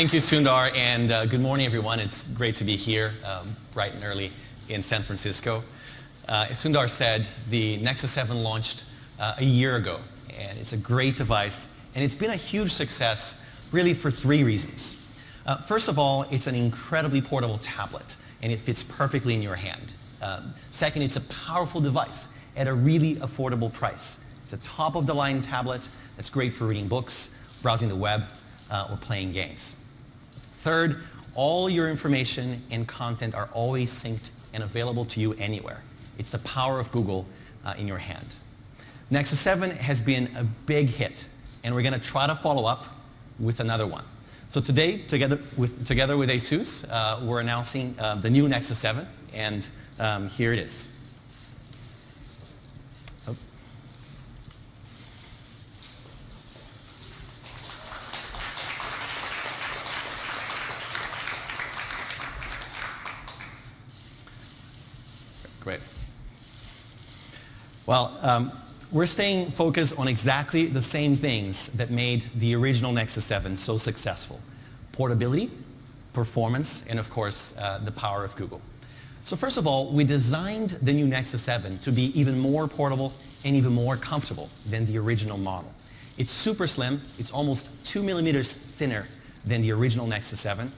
Thank you, Sundar, and good morning, everyone. It's great to be here bright and early in San Francisco. As Sundar said, the Nexus 7 launched a year ago, and it's a great device, and it's been a huge success really for three reasons. First of all, it's an incredibly portable tablet, and it fits perfectly in your hand. Second, it's a powerful device at a really affordable price. It's a top-of-the-line tablet that's great for reading books, browsing the web, or playing games. Third, all your information and content are always synced and available to you anywhere. It's the power of Google in your hand. Nexus 7 has been a big hit, and we're going to try to follow up with another one. So today, together with Asus, we're announcing the new Nexus 7, and here it is. Oh. Great. Well, we're staying focused on exactly the same things that made the original Nexus 7 so successful. Portability, performance, and of course, the power of Google. So first of all, we designed the new Nexus 7 to be even more portable and even more comfortable than the original model. It's super slim. It's almost 2 millimeters thinner than the original Nexus 7.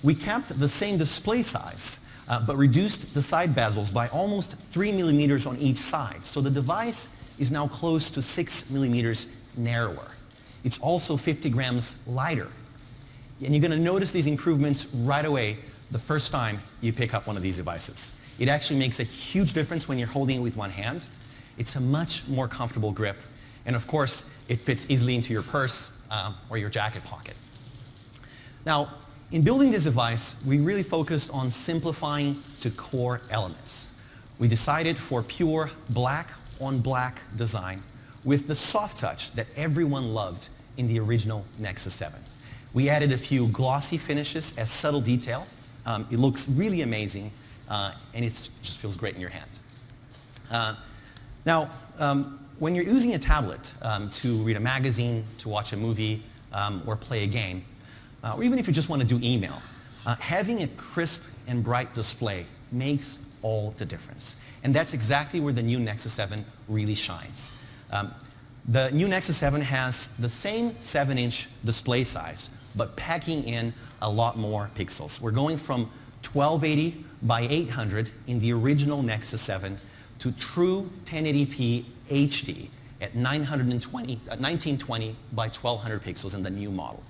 We kept the same display size, but reduced the side bezels by almost 3 millimeters on each side. So the device is now close to 6 millimeters narrower. It's also 50 grams lighter. And you're going to notice these improvements right away the first time you pick up one of these devices. It actually makes a huge difference when you're holding it with one hand. It's a much more comfortable grip. And of course, it fits easily into your purse or your jacket pocket. Now, in building this device, we really focused on simplifying to core elements. We decided for pure black on black design with the soft touch that everyone loved in the original Nexus 7. We added a few glossy finishes as subtle detail. It looks really amazing, and it just feels great in your hand. Now, when you're using a tablet to read a magazine, to watch a movie, or play a game, or even if you just want to do email, having a crisp and bright display makes all the difference. And that's exactly where the new Nexus 7 really shines. The new Nexus 7 has the same 7-inch display size, but packing in a lot more pixels. We're going from 1280 by 800 in the original Nexus 7 to true 1080p HD at 1920 by 1200 pixels in the new model.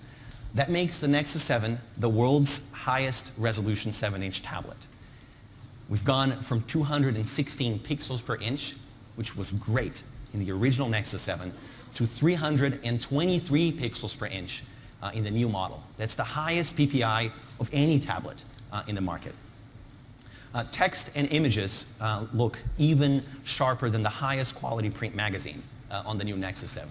That makes the Nexus 7 the world's highest resolution 7-inch tablet. We've gone from 216 pixels per inch, which was great in the original Nexus 7, to 323 pixels per inch in the new model. That's the highest PPI of any tablet in the market. Text and images look even sharper than the highest quality print magazine on the new Nexus 7.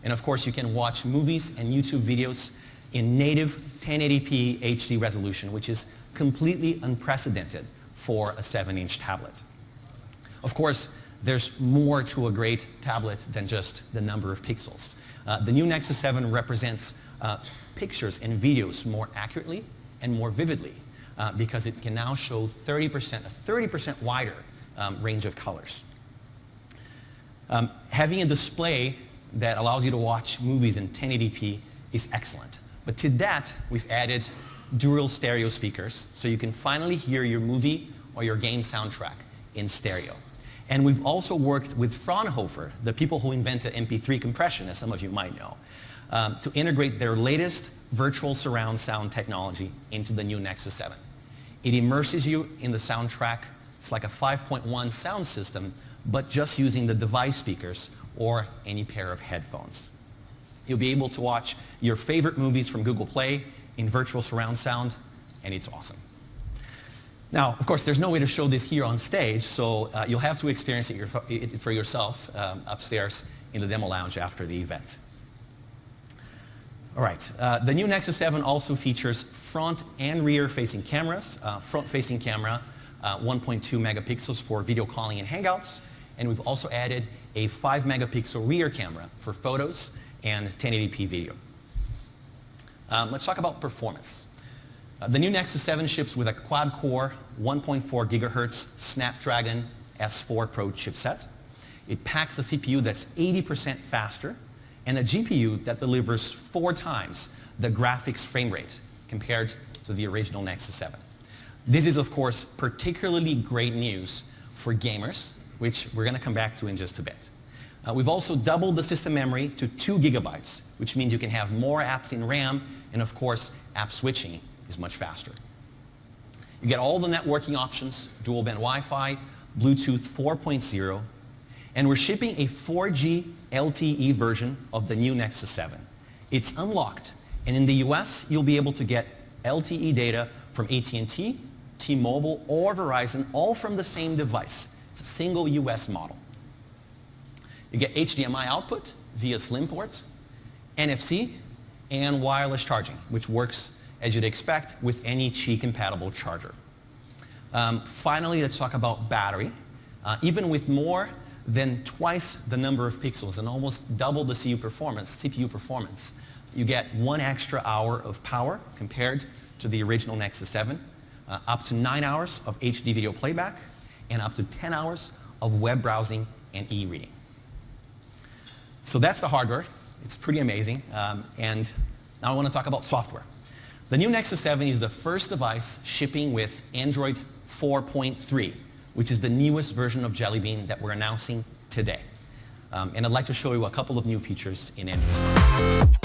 And of course, you can watch movies and YouTube videos in native 1080p HD resolution, which is completely unprecedented for a 7-inch tablet. Of course, there's more to a great tablet than just the number of pixels. The new Nexus 7 represents pictures and videos more accurately and more vividly because it can now show a 30% wider range of colors. Having a display that allows you to watch movies in 1080p is excellent. But to that, we've added dual stereo speakers so you can finally hear your movie or your game soundtrack in stereo. And we've also worked with Fraunhofer, the people who invented MP3 compression, as some of you might know, to integrate their latest virtual surround sound technology into the new Nexus 7. It immerses you in the soundtrack. It's like a 5.1 sound system, but just using the device speakers or any pair of headphones. You'll be able to watch your favorite movies from Google Play in virtual surround sound, and it's awesome. Now, of course, there's no way to show this here on stage, so you'll have to experience it for yourself upstairs in the demo lounge after the event. All right, the new Nexus 7 also features front and rear facing cameras. Front facing camera, 1.2 megapixels for video calling and hangouts, and we've also added a 5 megapixel rear camera for photos and 1080p video. Let's talk about performance. The new Nexus 7 ships with a quad-core 1.4 GHz Snapdragon S4 Pro chipset. It packs a CPU that's 80% faster and a GPU that delivers 4 times the graphics frame rate compared to the original Nexus 7. This is, of course, particularly great news for gamers, which we're going to come back to in just a bit. We've also doubled the system memory to 2 gigabytes, which means you can have more apps in RAM, and of course, app switching is much faster. You get all the networking options, dual band Wi-Fi, Bluetooth 4.0, and we're shipping a 4G LTE version of the new Nexus 7. It's unlocked, and in the US, you'll be able to get LTE data from AT&T, T-Mobile, or Verizon, all from the same device. It's a single US model. You get HDMI output via Slim port, NFC, and wireless charging, which works, as you'd expect, with any Qi-compatible charger. Finally, let's talk about battery. Even with more than twice the number of pixels and almost double the CPU performance, you get 1 extra hour of power compared to the original Nexus 7, up to 9 hours of HD video playback, and up to 10 hours of web browsing and e-reading. So that's the hardware. It's pretty amazing. And now I want to talk about software. The new Nexus 7 is the first device shipping with Android 4.3, which is the newest version of Jelly Bean that we're announcing today. And I'd like to show you a couple of new features in Android.